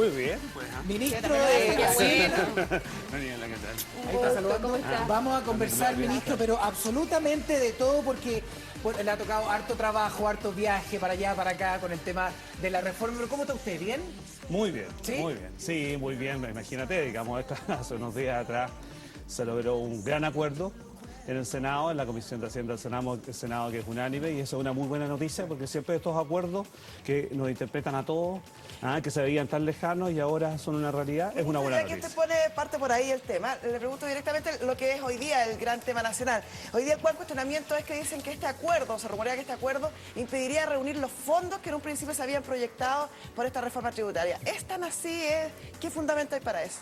Muy bien. Ministro Qué bueno. Daniela, ¿qué tal? Ahí está saludando. ¿Cómo está? Vamos a conversar, ministro, pero absolutamente de todo porque le ha tocado harto trabajo, harto viaje para allá, para acá con el tema de la reforma. Pero ¿cómo está usted? ¿Bien? Muy bien, ¿Sí? muy bien. Sí, muy bien. Imagínate, digamos, hace unos días atrás se logró un gran acuerdo en el Senado, en la Comisión de Hacienda del Senado, que es unánime, y eso es una muy buena noticia, porque siempre estos acuerdos que nos interpretan a todos, que se veían tan lejanos y ahora son una realidad, es una buena Ya que noticia. usted pone parte por ahí el tema, le pregunto directamente lo que es hoy día el gran tema nacional. Hoy día el cual cuestionamiento es que dicen que este acuerdo, se rumorea que este acuerdo impediría reunir los fondos que en un principio se habían proyectado por esta reforma tributaria. ¿Es tan así? ¿Qué fundamento hay para eso?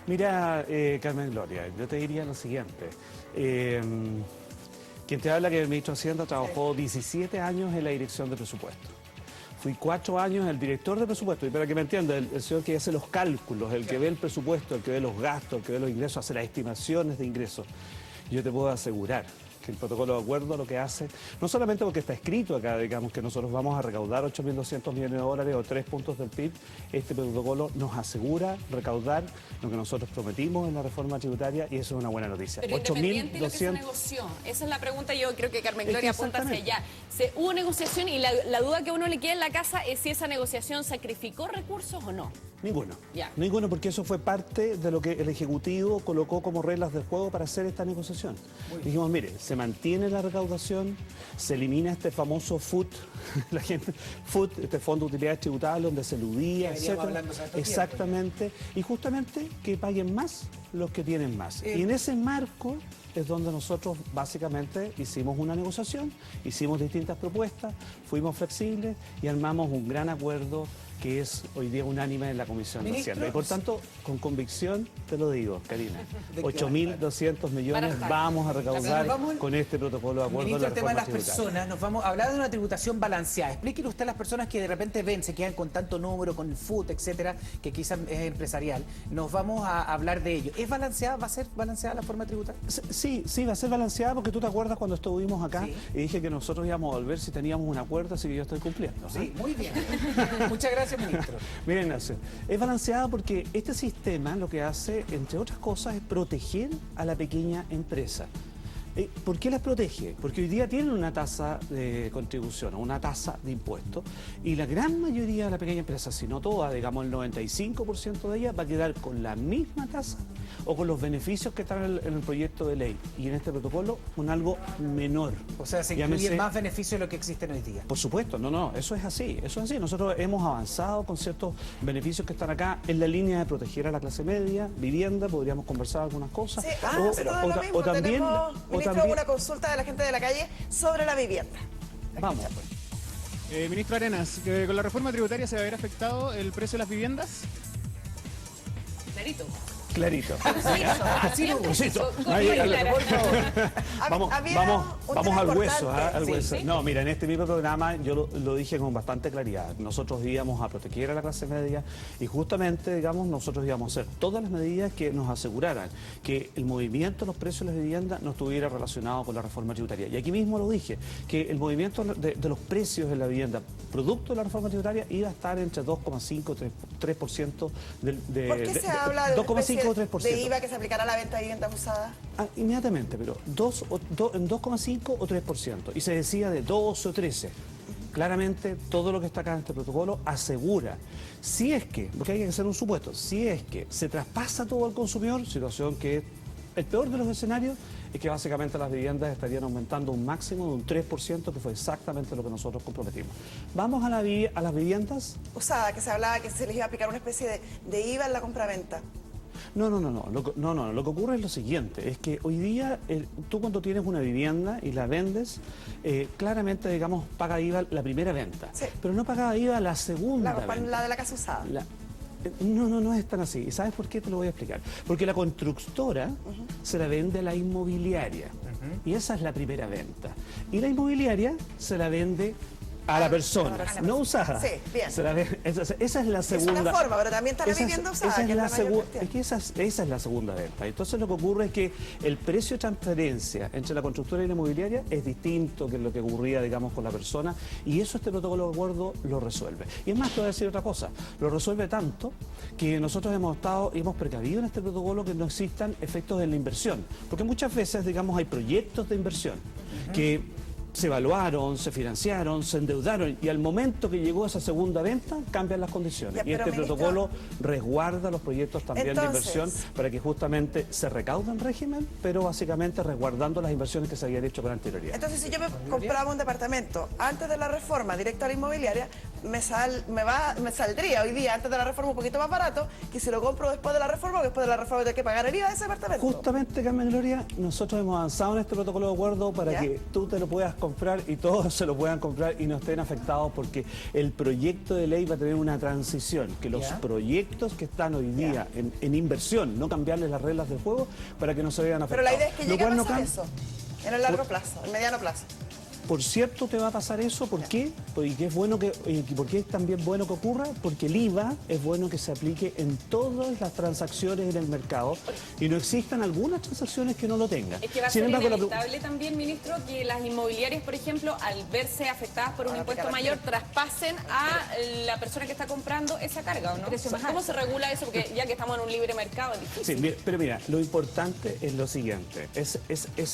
Mira, Carmen Gloria, yo te diría lo siguiente. Quien te habla que el ministro de Hacienda trabajó 17 años en la dirección de presupuesto. Fui 4 años el director de presupuesto, y para que me entienda, el señor que hace los cálculos, el que ve el presupuesto, el que ve los gastos, el que ve los ingresos, hace las estimaciones de ingresos. Yo te puedo asegurar que el protocolo de acuerdo lo que hace, no solamente porque está escrito acá, digamos que nosotros vamos a recaudar 8.200 millones de dólares o 3 puntos del PIB, este protocolo nos asegura recaudar lo que nosotros prometimos en la reforma tributaria y eso es una buena noticia. Pero independiente de lo que se negoció, esa es la pregunta, yo creo que Carmen Gloria apunta hacia allá. Hubo negociación y la duda que a uno le queda en la casa es si esa negociación sacrificó recursos o no. Ninguno. Ya. Ninguno, porque eso fue parte de lo que el Ejecutivo colocó como reglas del juego para hacer esta negociación. Dijimos, mire, se mantiene la recaudación, se elimina este famoso FUT, este Fondo de Utilidades Tributables, donde se eludía, etcétera. Exactamente. Y justamente que paguen más los que tienen más. Y en ese marco es donde nosotros básicamente hicimos una negociación, hicimos distintas propuestas, fuimos flexibles y armamos un gran acuerdo que es hoy día unánime en la Comisión de Hacienda. Y por tanto, con convicción te lo digo, Karina, 8.200 millones vamos a recaudar con este protocolo de acuerdo. Ministro, de el tema de las tributaria. personas, nos vamos a hablar de una tributación balanceada. Explíquele usted a las personas que de repente ven, se quedan con tanto número, con el FUT, etcétera, que quizás es empresarial. Nos vamos a hablar de ello. ¿Es balanceada? ¿Va a ser balanceada la forma tributaria? Sí, va a ser balanceada porque tú te acuerdas cuando estuvimos acá Sí. y dije que nosotros íbamos a volver si teníamos un acuerdo, así que yo estoy cumpliendo. Sí, muy bien. Muchas gracias, ministro. Miren, Ignacio, es balanceada porque este sistema lo que hace, entre otras cosas, es proteger a la pequeña empresa. ¿Por qué las protege? Porque hoy día tienen una tasa de contribución, una tasa de impuestos, y la gran mayoría de la pequeña empresa, si no toda, digamos el 95% de ellas, va a quedar con la misma tasa o con los beneficios que están en el proyecto de ley. Y en este protocolo, con algo menor. O sea, se incluyen más beneficios de lo que existen hoy día. Por supuesto, no, eso es así, Nosotros hemos avanzado con ciertos beneficios que están acá en la línea de proteger a la clase media, vivienda, podríamos conversar algunas cosas. Sí, o también... Ministro, una consulta de la gente de la calle sobre la vivienda. Vamos. Ministro Arenas, ¿con la reforma tributaria se va a ver afectado el precio de las viviendas? Clarito. Clarito. Así lo Preciso. Vamos al hueso, al hueso. Sí. No, mira, en este mismo programa yo lo dije con bastante claridad. Nosotros íbamos a proteger a la clase media y justamente, digamos, nosotros íbamos a hacer todas las medidas que nos aseguraran que el movimiento de los precios de las viviendas no estuviera relacionado con la reforma tributaria. Y aquí mismo lo dije, que el movimiento de los precios de la vivienda producto de la reforma tributaria iba a estar entre 2,5 y 3% ¿Por qué se habla de 2,5 o 3%. de IVA que se aplicará a la venta de viviendas usadas? Inmediatamente, pero en 2,5 o 3%. Y se decía de 2 o 13. Claramente, todo lo que está acá en este protocolo asegura, si es que, porque hay que hacer un supuesto, si es que se traspasa todo al consumidor, situación que es el peor de los escenarios, es que básicamente las viviendas estarían aumentando un máximo de un 3%, que fue exactamente lo que nosotros comprometimos. Vamos a las viviendas. Usada, que se hablaba que se les iba a aplicar una especie de IVA en la compraventa. No. Lo que ocurre es lo siguiente, es que hoy día tú cuando tienes una vivienda y la vendes, claramente, digamos, paga IVA la primera venta, Sí. pero no paga IVA la segunda venta. La de la casa usada. No es tan así. ¿Y sabes por qué? Te lo voy a explicar. Porque la constructora se la vende a la inmobiliaria. Y esa es la primera venta. Y la inmobiliaria se la vende a la persona, no usada. Sí, bien. Esa es la segunda. Es una forma, pero también está la esa es- vivienda usada. esa es que la la mayor segu- cuestión. es que esa es la segunda venta. Entonces lo que ocurre es que el precio de transferencia entre la constructora y la inmobiliaria es distinto que lo que ocurría, digamos, con la persona, y eso este protocolo de acuerdo lo resuelve. Y es más, te voy a decir otra cosa, lo resuelve tanto que nosotros hemos precavido en este protocolo que no existan efectos en la inversión, porque muchas veces, digamos, hay proyectos de inversión que se evaluaron, se financiaron, se endeudaron y al momento que llegó esa segunda venta cambian las condiciones. Ya, Y este pero, ministro, protocolo resguarda los proyectos también entonces, de inversión para que justamente se recauda en régimen, pero básicamente resguardando las inversiones que se habían hecho con anterioridad. Entonces, si yo me compraba un departamento antes de la reforma directa a la inmobiliaria, me saldría hoy día, antes de la reforma, un poquito más barato que si lo compro después de la reforma, o después de la reforma tengo que pagar el IVA de ese departamento. Justamente, Carmen Gloria, nosotros hemos avanzado en este protocolo de acuerdo para ¿Ya? que tú te lo puedas comprar y todos se lo puedan comprar y no estén afectados porque el proyecto de ley va a tener una transición, que los ¿Ya? proyectos que están hoy día en inversión, no cambiarles las reglas del juego para que no se vean Pero afectados. la idea es que Lo llegue a cual no pasar cam- eso, en el largo plazo, en el mediano plazo. Por cierto, te va a pasar eso. ¿Por qué? Porque es bueno ¿por qué es también bueno que ocurra? Porque el IVA es bueno que se aplique en todas las transacciones en el mercado y no existan algunas transacciones que no lo tengan. Es que va a Sin ser embargo, inevitable también, ministro, que las inmobiliarias, por ejemplo, al verse afectadas por un impuesto mayor, traspasen a la persona que está comprando esa carga, ¿o no? ¿Cómo se regula eso? Porque ya que estamos en un libre mercado, es difícil. Sí, pero mira, lo importante es lo siguiente, es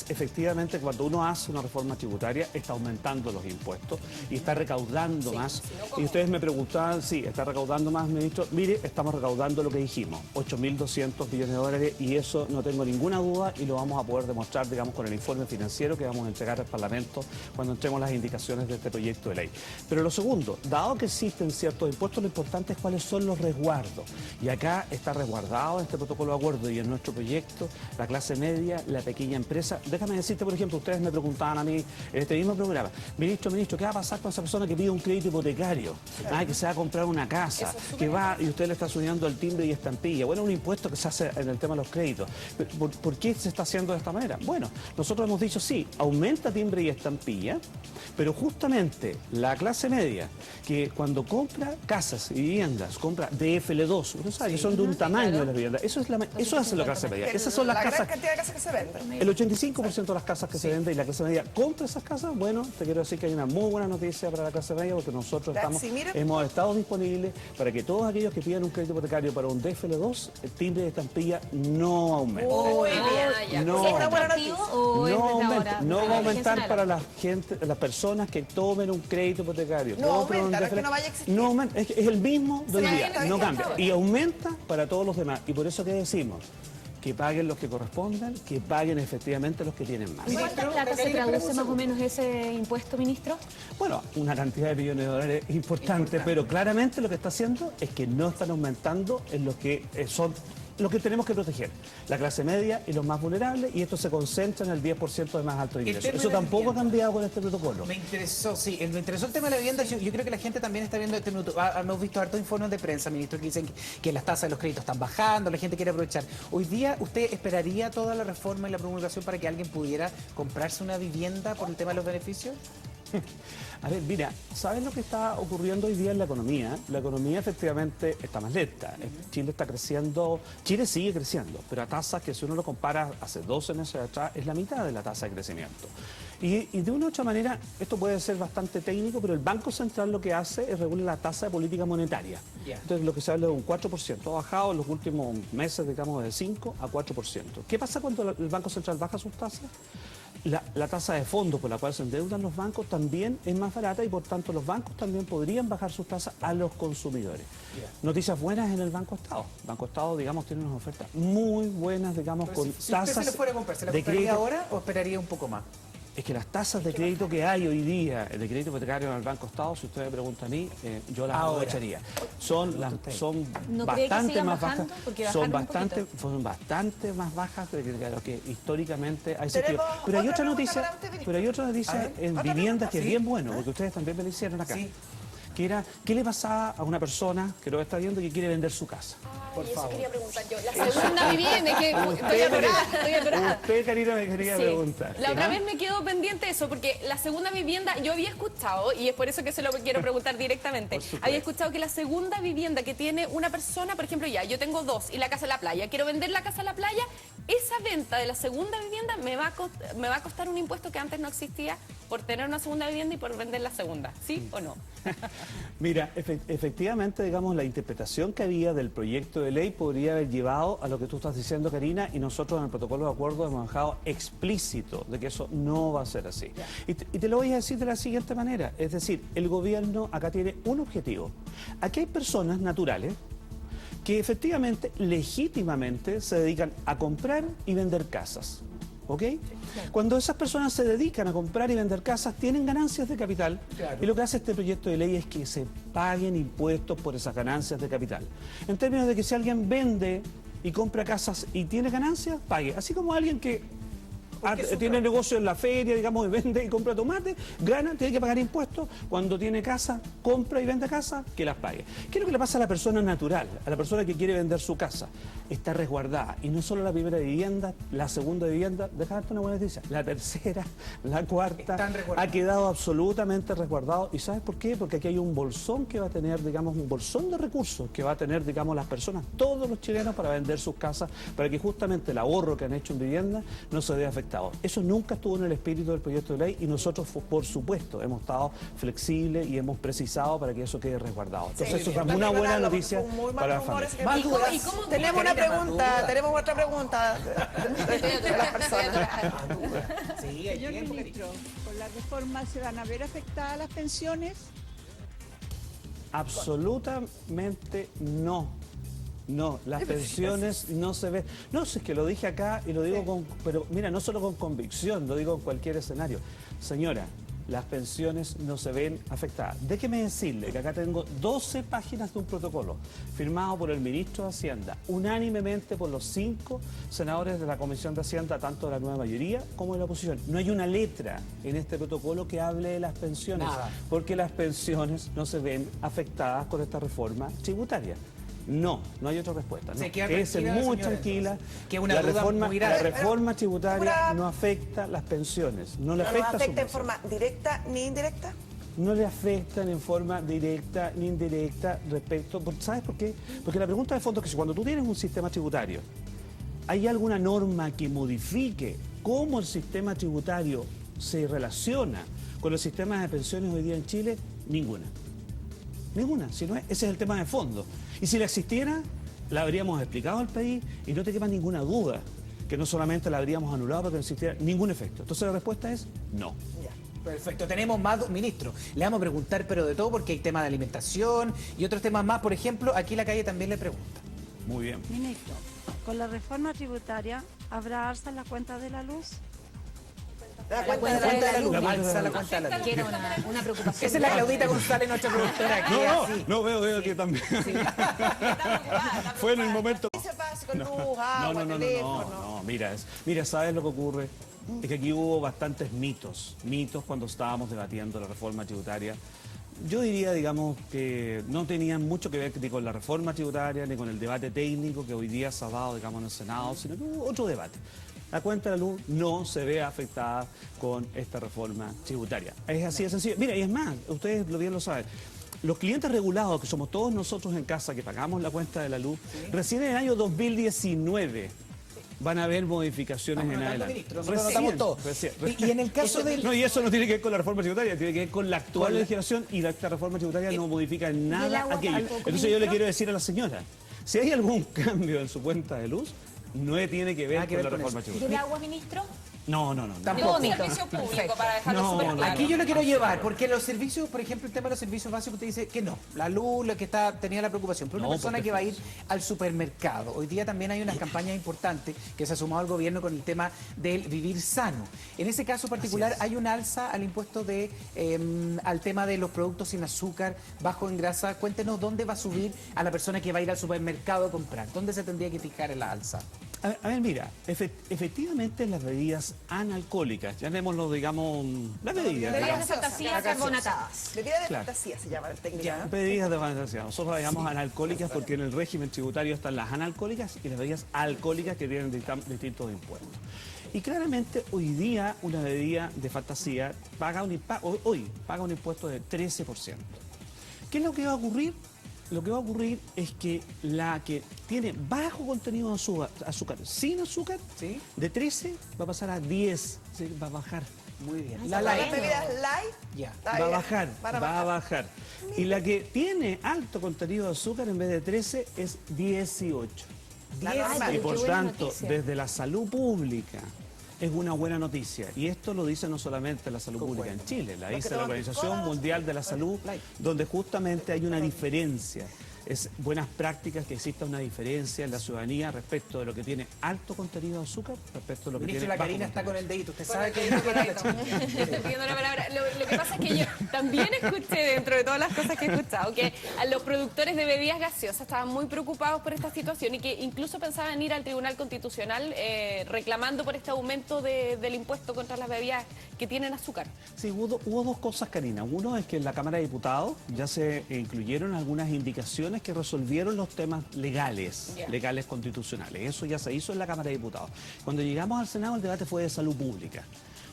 efectivamente cuando uno hace una reforma tributaria, está aumentando los impuestos y está recaudando más. si no, ¿cómo? Y ustedes me preguntaban, sí, está recaudando más, ministro. Mire, estamos recaudando lo que dijimos, 8.200 millones de dólares y eso no tengo ninguna duda y lo vamos a poder demostrar, digamos, con el informe financiero que vamos a entregar al Parlamento cuando entremos las indicaciones de este proyecto de ley. Pero lo segundo, dado que existen ciertos impuestos, lo importante es cuáles son los resguardos. Y acá está resguardado en este protocolo de acuerdo y en nuestro proyecto la clase media, la pequeña empresa. Déjame decirte, por ejemplo, ustedes me preguntaban a mí en este mismo programa, ministro, ¿qué va a pasar con esa persona que pide un crédito hipotecario? Que se va a comprar una casa, que va y usted le está subiendo el timbre y estampilla. Bueno, un impuesto que se hace en el tema de los créditos. ¿Por qué se está haciendo de esta manera? Bueno, nosotros hemos dicho sí, aumenta timbre y estampilla, pero justamente la clase media, que cuando compra casas y viviendas, compra DFL2, ustedes saben que son de un tamaño de las viviendas, eso hace la clase media. Esas son las la casas. gran cantidad de casas que se venden. El 85% de las casas que se venden y la clase media compra esas casas, bueno, te quiero decir que hay una muy buena noticia para la clase media porque nosotros hemos estado disponibles para que todos aquellos que pidan un crédito hipotecario para un DFL2, el timbre de estampilla no aumente. Muy bien. No, Es una buena noticia. no va a aumentar para la gente, las personas que tomen un crédito hipotecario. No compren un aumenta, no es que DFL. no vaya a existir. No aumenta, es el mismo de hoy Sí, día, está no bien, cambia. está Y aumenta para todos los demás. Y por eso que decimos, que paguen los que correspondan, que paguen efectivamente los que tienen más. ¿Cuánta plata se traduce más o menos ese impuesto, ministro? Bueno, una cantidad de millones de dólares importante, pero claramente lo que está haciendo es que no están aumentando en los que son los que tenemos que proteger, la clase media y los más vulnerables, y esto se concentra en el 10% de más alto ingreso. tema Eso de la tampoco ha vivienda. cambiado con este protocolo. Me interesó, sí, me interesó el tema de la vivienda. Yo creo que la gente también está viendo este minuto. Hemos visto hartos informes de prensa, ministro, que dicen que las tasas de los créditos están bajando, la gente quiere aprovechar. Hoy día, ¿usted esperaría toda la reforma y la promulgación para que alguien pudiera comprarse una vivienda por el tema de los beneficios? A ver, mira, ¿sabes lo que está ocurriendo hoy día en la economía? La economía efectivamente está más lenta. Chile está creciendo, Chile sigue creciendo, pero a tasas que si uno lo compara hace 12 meses atrás es la mitad de la tasa de crecimiento. Y de una u otra manera, esto puede ser bastante técnico, pero el Banco Central lo que hace es regular la tasa de política monetaria. Entonces lo que se habla de un 4%, ha bajado en los últimos meses, digamos, de 5 a 4%. ¿Qué pasa cuando el Banco Central baja sus tasas? La tasa de fondo por la cual se endeudan los bancos también es más barata y por tanto los bancos también podrían bajar sus tasas a los consumidores. Noticias buenas en el Banco Estado. El Banco Estado, digamos, tiene unas ofertas muy buenas, digamos, Pero con si tasas usted se le fuera a comprar, ¿se la de compraría crédito. ahora o esperaría un poco más? Es que las tasas de crédito que hay hoy día, de crédito hipotecario en el Banco Estado, si usted me pregunta a mí, yo las Ahora. aprovecharía. Son ¿No cree que bastante sigan más bajando? bajas, Porque son bajaron un bastante, poquito. son bastante más bajas de lo que históricamente ha existido. Tenemos Pero hay otra otra pregunta noticia, para usted, ministro. pero hay otra A noticia ver, en otra viviendas pregunta, que es sí. bien bueno, porque ustedes también me lo hicieron acá. Sí. que era ¿qué le pasaba a una persona que lo está viendo y que quiere vender su casa? Por favor. Eso quería preguntar yo. La segunda vivienda, que estoy atorada. Usted, Karina, me quería preguntar. La otra vez me quedó pendiente eso, porque la segunda vivienda, yo había escuchado, y es por eso que se lo quiero preguntar directamente, había escuchado que la segunda vivienda que tiene una persona, por ejemplo, ya, yo tengo dos, y la casa en la playa, quiero vender la casa en la playa, esa venta de la segunda vivienda me va a costar un impuesto que antes no existía por tener una segunda vivienda y por vender la segunda, ¿sí o no? Mira, efectivamente, digamos, la interpretación que había del proyecto de ley podría haber llevado a lo que tú estás diciendo, Karina, y nosotros en el protocolo de acuerdo hemos dejado explícito de que eso no va a ser así. Y te lo voy a decir de la siguiente manera, es decir, el gobierno acá tiene un objetivo. Aquí hay personas naturales que efectivamente, legítimamente, se dedican a comprar y vender casas. ¿Ok? Cuando esas personas se dedican a comprar y vender casas, tienen ganancias de capital. Claro. Y lo que hace este proyecto de ley es que se paguen impuestos por esas ganancias de capital. En términos de que si alguien vende y compra casas y tiene ganancias, pague. Así como alguien que tiene negocio en la feria, digamos, y vende y compra tomate, gana, tiene que pagar impuestos. Cuando tiene casa, compra y vende casa, que las pague. ¿Qué es lo que le pasa a la persona natural, a la persona que quiere vender su casa? Está resguardada. Y no solo la primera vivienda, la segunda vivienda, déjame darte una buena noticia, la tercera, la cuarta, ha quedado absolutamente resguardado. ¿Y sabes por qué? Porque aquí hay un bolsón que va a tener, digamos, un bolsón de recursos que va a tener, digamos, las personas, todos los chilenos, para vender sus casas, para que justamente el ahorro que han hecho en vivienda no se vea afectado. Eso nunca estuvo en el espíritu del proyecto de ley y nosotros, por supuesto, hemos estado flexibles y hemos precisado para que eso quede resguardado. Entonces, eso es una buena noticia para la familia. Tenemos una pregunta, tenemos otra pregunta de las personas. Señor ministro, ¿con la reforma se van a ver afectadas las pensiones? Absolutamente no. No, las pensiones no se ven. No, es que lo dije acá y lo digo pero mira, no solo con convicción, lo digo en cualquier escenario. Señora, las pensiones no se ven afectadas. Déjeme decirle que acá tengo 12 páginas de un protocolo firmado por el ministro de Hacienda, unánimemente por los 5 senadores de la Comisión de Hacienda, tanto de la nueva mayoría como de la oposición. No hay una letra en este protocolo que hable de las pensiones, porque las pensiones no se ven afectadas con esta reforma tributaria. No hay otra respuesta. No. Es muy tranquila. Que una la reforma tributaria no afecta las pensiones. No le afecta en forma directa ni indirecta. No le afectan en forma directa ni indirecta respecto. ¿Sabes por qué? Porque la pregunta de fondo es que cuando tú tienes un sistema tributario, ¿hay alguna norma que modifique cómo el sistema tributario se relaciona con los sistemas de pensiones hoy día en Chile? Ninguna. Ninguna, si no es, ese es el tema de fondo. Y si la existiera, la habríamos explicado al país y no te quepa ninguna duda que no solamente la habríamos anulado porque no existiera ningún efecto. Entonces la respuesta es no. Perfecto, tenemos más, ministro. Le vamos a preguntar, pero de todo, porque hay temas de alimentación y otros temas más. Por ejemplo, aquí la calle también le pregunta. Muy bien. Ministro, con la reforma tributaria, ¿habrá alza en la cuenta de la luz? La cuenta de la luz. Alza la cuenta de la luz. Que era una preocupación. Esa es la Claudita González, nuestra productora. No, veo que también. Fue en el momento. ¿Qué se pasa con luz, agua, teléfono? No, mira, ¿sabes lo que ocurre? Es que aquí hubo bastantes mitos cuando estábamos debatiendo la reforma tributaria. Yo diría, digamos, que no tenían mucho que ver ni con la reforma tributaria, ni con el debate técnico que hoy día se ha dado, digamos, en el Senado, sino que hubo otro debate. La cuenta de la luz no se ve afectada con esta reforma tributaria. Es así de sencillo. Mira, y es más, ustedes bien lo saben. Los clientes regulados, que somos todos nosotros en casa, que pagamos la cuenta de la luz, recién en el año 2019 van a haber modificaciones en adelante. Recién. Y en el caso del... No, y eso no tiene que ver con la reforma tributaria, tiene que ver con la actual legislación y esta reforma tributaria no modifica en nada aquello. Entonces yo le quiero decir a la señora, si hay algún cambio en su cuenta de luz, no tiene que ver con la reforma tributaria. ¿Y el agua, ministro? No. Tampoco. Un servicio público, para dejarlo súper claro. Aquí yo lo quiero llevar, porque los servicios, por ejemplo, el tema de los servicios básicos, usted dice que no. La luz, la que tenía la preocupación. Pero una persona que va a ir al supermercado, hoy día también hay unas campañas importantes que se ha sumado al gobierno con el tema del vivir sano. En ese caso particular hay un alza al impuesto al tema de los productos sin azúcar, bajo en grasa. Cuéntenos dónde va a subir a la persona que va a ir al supermercado a comprar. ¿Dónde se tendría que fijar en la alza? A ver, mira, efectivamente las bebidas analcohólicas, llamémoslo, digamos, las bebidas. Bebidas de digamos, fantasía carbonatadas. Bebida de Claro. fantasía se llama el técnico. ¿no? bebidas de fantasía. Nosotros las llamamos analcohólicas porque en el régimen tributario están las analcohólicas y las bebidas alcohólicas que tienen distintos impuestos. Y claramente hoy día una bebida de fantasía paga hoy paga un impuesto de 13%. ¿Qué es lo que va a ocurrir? Lo que va a ocurrir es que la que tiene bajo contenido de azúcar sin azúcar, ¿Sí? de 13 va a pasar a 10, ¿sí? Va a bajar. Muy bien. Las light. bebidas light Ya. está Va a bien, bajar, van a va a bajar. Y la que tiene alto contenido de azúcar en vez de 13 es 18. La 10. normal. Y por qué buena tanto, noticia. desde la salud pública es una buena noticia. Y esto lo dice no solamente la salud pública en Chile, la dice la Organización Mundial de la Salud, donde justamente hay una diferencia. Es buenas prácticas que exista una diferencia en la ciudadanía respecto de lo que tiene alto contenido de azúcar respecto de lo que Ministro, tiene la bajo Karina está contenido. con el dedito. Usted Bueno, sabe que estoy pidiendo la palabra. Lo que pasa es que yo también escuché, dentro de todas las cosas que he escuchado, que a los productores de bebidas gaseosas estaban muy preocupados por esta situación y que incluso pensaban ir al Tribunal Constitucional reclamando por este aumento del impuesto contra las bebidas que tienen azúcar. Sí, hubo dos cosas, Karina. Uno es que en la Cámara de Diputados ya se incluyeron algunas indicaciones que resolvieron los temas legales, Ya. legales constitucionales. Eso ya se hizo en la Cámara de Diputados. Cuando llegamos al Senado, el debate fue de salud pública.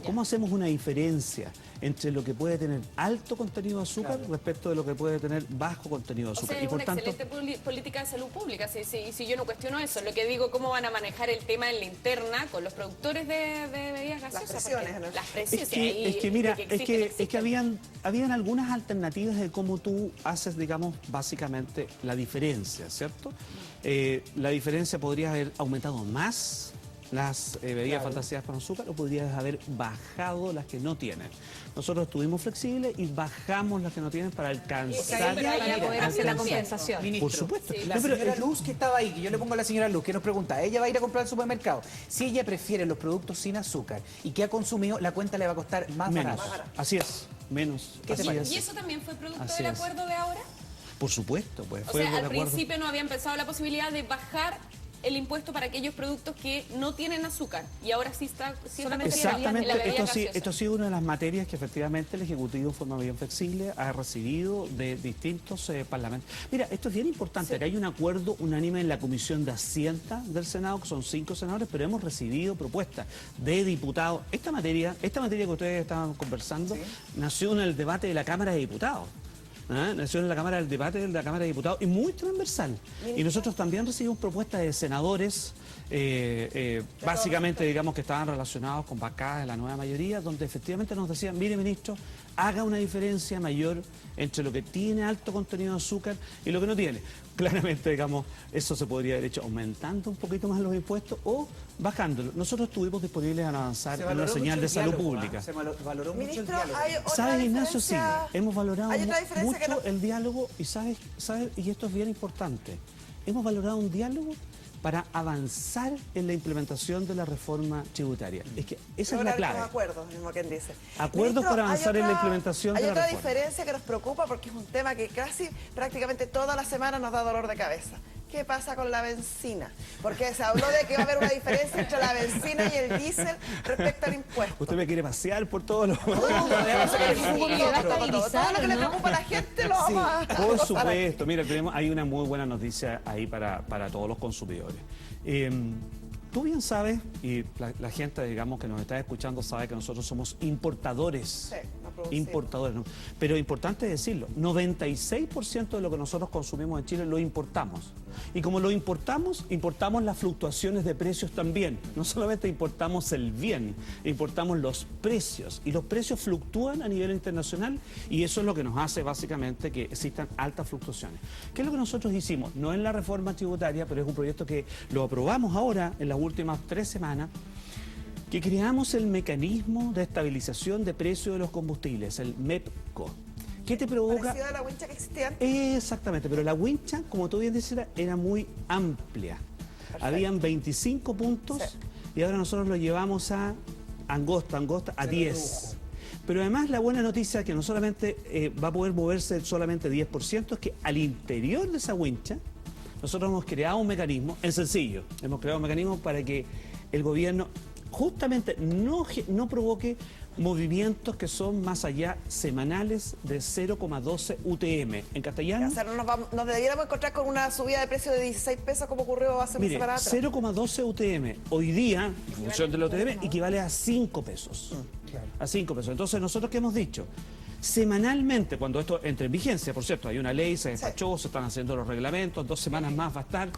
¿Cómo hacemos una diferencia entre lo que puede tener alto contenido de azúcar respecto de lo que puede tener bajo contenido de O sea, azúcar? es una excelente política de salud pública, si yo no cuestiono eso. Lo que digo, cómo van a manejar el tema en la interna con los productores de bebidas gaseosas. presiones, porque ¿no? Las presiones. Es que habían algunas alternativas de cómo tú haces, digamos, básicamente la diferencia, ¿cierto? La diferencia podría haber aumentado más las bebidas fantasías con azúcar o podrías haber bajado las que no tienen. Nosotros estuvimos flexibles y bajamos las que no tienen para alcanzar... Para poder hacer la alcanzar. compensación. Ministro, Por supuesto. La No, pero señora es- Luz que estaba ahí, que yo le pongo a la señora Luz, que nos pregunta, ella va a ir a comprar al supermercado. Si ella prefiere los productos sin azúcar y que ha consumido, la cuenta le va a costar más Menos. barato. Así es, menos. ¿Qué te Así parece? es. ¿Y eso también fue producto Así del es. acuerdo de ahora? Por supuesto, pues O fue sea, de al acuerdo. principio no habían pensado la posibilidad de bajar el impuesto para aquellos productos que no tienen azúcar y ahora sí está Solamente Exactamente, la bebida esto ha gaseosa. sido una de las materias que efectivamente el Ejecutivo, de forma bien flexible, ha recibido de distintos parlamentos. Mira, esto es bien importante, que hay un acuerdo unánime en la Comisión de Hacienda del Senado, que son 5 senadores, pero hemos recibido propuestas de diputados. Esta materia que ustedes estaban conversando, nació en el debate de la Cámara de Diputados. Nació en la Cámara del debate de la Cámara de Diputados y muy transversal. Y nosotros también recibimos propuestas de senadores, básicamente digamos que estaban relacionados con bancadas de la nueva mayoría, donde efectivamente nos decían, mire ministro, haga una diferencia mayor entre lo que tiene alto contenido de azúcar y lo que no tiene. Claramente, digamos, eso se podría haber hecho aumentando un poquito más los impuestos o bajándolo. Nosotros estuvimos disponibles a avanzar Se en una valoró señal mucho de el salud diálogo, pública. Se valoró mucho el Ministro, diálogo. hay otra ¿Sabes, Ignacio? Sí, diferencia- hemos valorado hay otra diferencia mucho que no- el diálogo y sabes, y esto es bien importante, hemos valorado un diálogo para avanzar en la implementación de la reforma tributaria. Es que esa es la Lograr clave. los acuerdos, mismo quien dice. Acuerdos Ministro, para avanzar hay en la implementación de la Hay otra reforma. diferencia que nos preocupa porque es un tema que casi prácticamente toda la semana nos da dolor de cabeza. ¿Qué pasa con la benzina? Porque se habló de que va a haber una diferencia entre la benzina y el diésel respecto al impuesto. Usted me quiere pasear por todos los... Le va a estabilizar, Todo lo que le ¿no? preocupa a la gente lo vamos a Por gozar supuesto, mira, hay una muy buena noticia ahí para todos los consumidores. Tú bien sabes, y la gente, digamos, que nos está escuchando sabe que nosotros somos importadores. Sí, no producimos. Importadores, ¿no? Pero importante decirlo, 96% de lo que nosotros consumimos en Chile lo importamos. Y como lo importamos las fluctuaciones de precios también. No solamente importamos el bien, importamos los precios. Y los precios fluctúan a nivel internacional y eso es lo que nos hace básicamente que existan altas fluctuaciones. ¿Qué es lo que nosotros hicimos? No en la reforma tributaria, pero es un proyecto que lo aprobamos ahora en las últimas 3 semanas, que creamos el mecanismo de estabilización de precios de los combustibles, el MEPCO. ¿Qué te provoca? Parecido a la wincha que existía antes. Exactamente, pero la wincha, como tú bien decías, era muy amplia. Habían 25 puntos y ahora nosotros lo llevamos a angosta, a 10. Pero además la buena noticia que no solamente va a poder moverse solamente 10%, es que al interior de esa wincha nosotros hemos creado un mecanismo, es sencillo, hemos creado un mecanismo para que el gobierno justamente no provoque movimientos que son más allá semanales de 0,12 UTM. En castellano... O sea, nos deberíamos encontrar con una subida de precio de 16 pesos como ocurrió hace una semana atrás. 0,12 UTM. Hoy día, en función del UTM, equivale a 5 pesos. A 5 pesos. Entonces, ¿nosotros qué hemos dicho? Semanalmente, cuando esto entre en vigencia, por cierto, hay una ley, se despachó, se están haciendo los reglamentos, 2 semanas más va a estar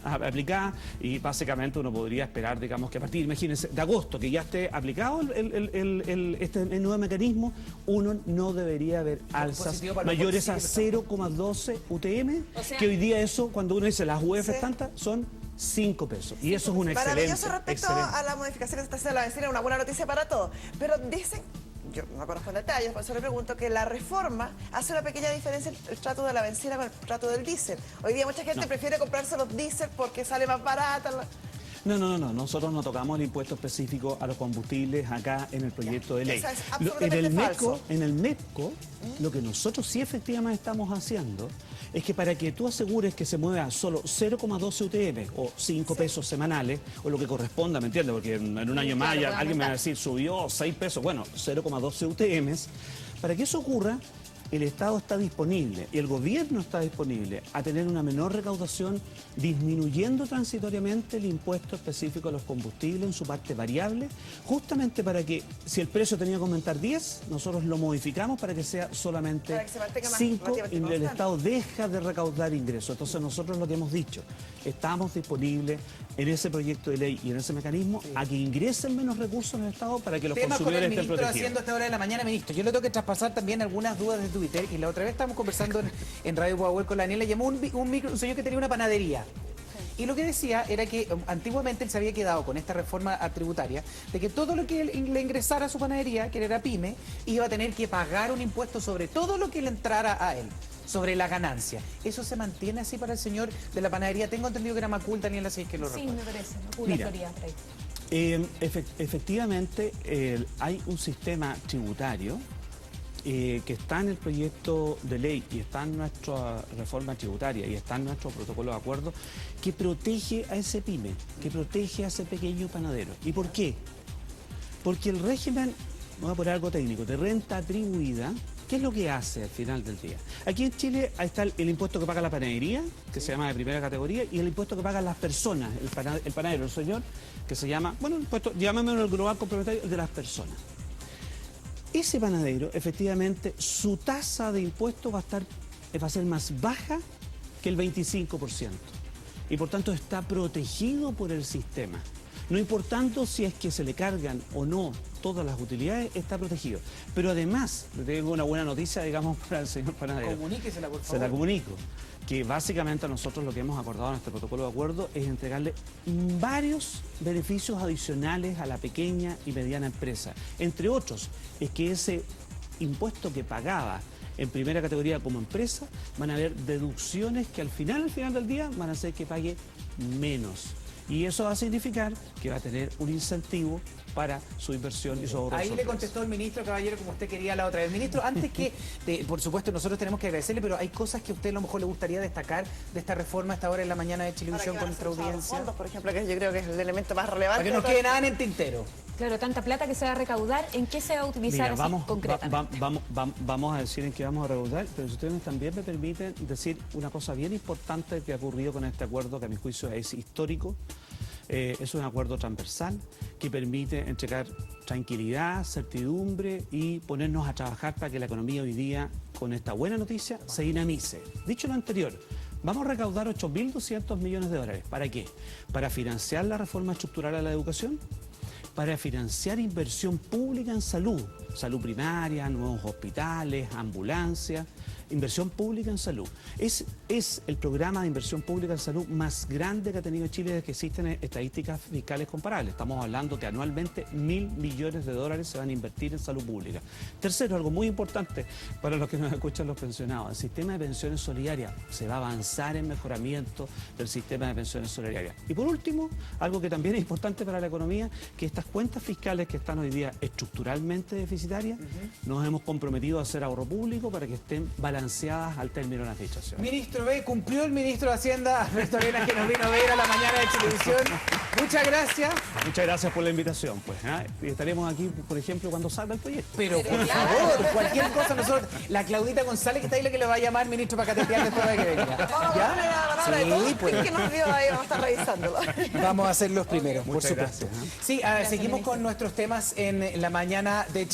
aplicada y básicamente uno podría esperar, digamos, que a partir, imagínense, de agosto, que ya esté aplicado este nuevo mecanismo, uno no debería haber alzas mayores a 0,12 UTM, o sea, que hoy día eso, cuando uno dice las UF tantas, son 5 pesos. Y eso es una excelente. Maravilloso respecto a la modificación que se está haciendo la vecina, una buena noticia para todos. Pero dicen, yo no conozco en detalles, por eso le pregunto, que la reforma hace una pequeña diferencia el trato de la benzina con el trato del diésel. Hoy día mucha gente prefiere comprarse los diésel porque sale más barata. No, nosotros no tocamos el impuesto específico a los combustibles acá en el proyecto de ley. Eso es absolutamente falso. En el MEPCO, lo que nosotros sí efectivamente estamos haciendo es que para que tú asegures que se mueva solo 0,12 UTM o 5 pesos semanales, o lo que corresponda, ¿me entiendes? Porque en un año más alguien me va a decir, subió 6 pesos, bueno, 0,12 UTMs. Para que eso ocurra, el Estado está disponible y el gobierno está disponible a tener una menor recaudación, disminuyendo transitoriamente el impuesto específico a los combustibles en su parte variable, justamente para que, si el precio tenía que aumentar 10, nosotros lo modificamos para que sea solamente 5 y el Estado deja de recaudar ingresos. Entonces nosotros lo que hemos dicho, estamos disponibles en ese proyecto de ley y en ese mecanismo a que ingresen menos recursos en el Estado para que los consumidores estén protegidos. Haciendo a esta hora de la mañana, ministro. Yo le tengo que traspasar también algunas dudas de Twitter, y la otra vez estábamos conversando en Radio Power con la Daniela, llamó un señor que tenía una panadería. Y lo que decía era que antiguamente él se había quedado con esta reforma tributaria de que todo lo que le ingresara a su panadería, que era pyme, iba a tener que pagar un impuesto sobre todo lo que le entrara a él, sobre la ganancia. ¿Eso se mantiene así para el señor de la panadería? Tengo entendido que era Macul, Daniela, si es que lo recuerdo. Sí, me parece. Macul, la Florida, efectivamente, hay un sistema tributario que está en el proyecto de ley y está en nuestra reforma tributaria y está en nuestro protocolo de acuerdo, que protege a ese pyme, que protege a ese pequeño panadero. ¿Y por qué? Porque el régimen, voy a poner algo técnico, de renta atribuida, ¿qué es lo que hace al final del día? Aquí en Chile ahí está el impuesto que paga la panadería, que se llama de primera categoría, y el impuesto que pagan las personas, el panadero, el señor, que se llama, bueno, el impuesto, llamémoslo el global complementario, de las personas. Ese panadero, efectivamente, su tasa de impuesto va a ser más baja que el 25%. Y por tanto está protegido por el sistema. No importando si es que se le cargan o no todas las utilidades, está protegido. Pero además, le tengo una buena noticia, digamos, para el señor panadero. Comuníquesela, por favor. Se la comunico. Que básicamente a nosotros lo que hemos acordado en este protocolo de acuerdo es entregarle varios beneficios adicionales a la pequeña y mediana empresa. Entre otros, es que ese impuesto que pagaba en primera categoría como empresa, van a haber deducciones que al final del día van a hacer que pague menos. Y eso va a significar que va a tener un incentivo para su inversión y su ahorro. Ahí le contestó el ministro, caballero, como usted quería la otra vez. Ministro, antes que, por supuesto, nosotros tenemos que agradecerle, pero hay cosas que a usted a lo mejor le gustaría destacar de esta reforma a esta hora en la mañana de Chilevisión con nuestra audiencia. Fondos, por ejemplo, que yo creo que es el elemento más relevante. Para que no quede nada en el tintero. Claro, tanta plata que se va a recaudar, ¿en qué se va a utilizar? Mira, concretamente? vamos a decir en qué vamos a recaudar, pero si ustedes también me permiten decir una cosa bien importante que ha ocurrido con este acuerdo, que a mi juicio es histórico. Es un acuerdo transversal que permite entregar tranquilidad, certidumbre y ponernos a trabajar para que la economía hoy día, con esta buena noticia, se dinamice. Dicho lo anterior, vamos a recaudar 8.200 millones de dólares. ¿Para qué? Para financiar la reforma estructural a la educación, para financiar inversión pública en salud primaria, nuevos hospitales, ambulancias, inversión pública en salud. Es el programa de inversión pública en salud más grande que ha tenido Chile desde que existen estadísticas fiscales comparables. Estamos hablando que anualmente 1.000 millones de dólares se van a invertir en salud pública. Tercero, algo muy importante para los que nos escuchan los pensionados, el sistema de pensiones solidarias. Se va a avanzar en mejoramiento del sistema de pensiones solidarias. Y por último, algo que también es importante para la economía, que estas cuentas fiscales que están hoy día estructuralmente deficitarias, nos hemos comprometido a hacer ahorro público para que estén balanceadas balanceadas al término de la administración. Ministro B, cumplió el ministro de Hacienda, Alberto Arenas, que nos vino a ver a la mañana de televisión. Muchas gracias. Muchas gracias por la invitación. Pues, y estaremos aquí, por ejemplo, cuando salga el proyecto. Pero por favor, cualquier cosa nosotros. La Claudita González, que está ahí, la que le va a llamar ministro para catetear después de que venga. Sí, pues. Que nos dio ahí, vamos a estar revisándolo. Vamos a ser los primeros, por Muchas supuesto. gracias. Sí, seguimos con nuestros temas en la mañana de Chile.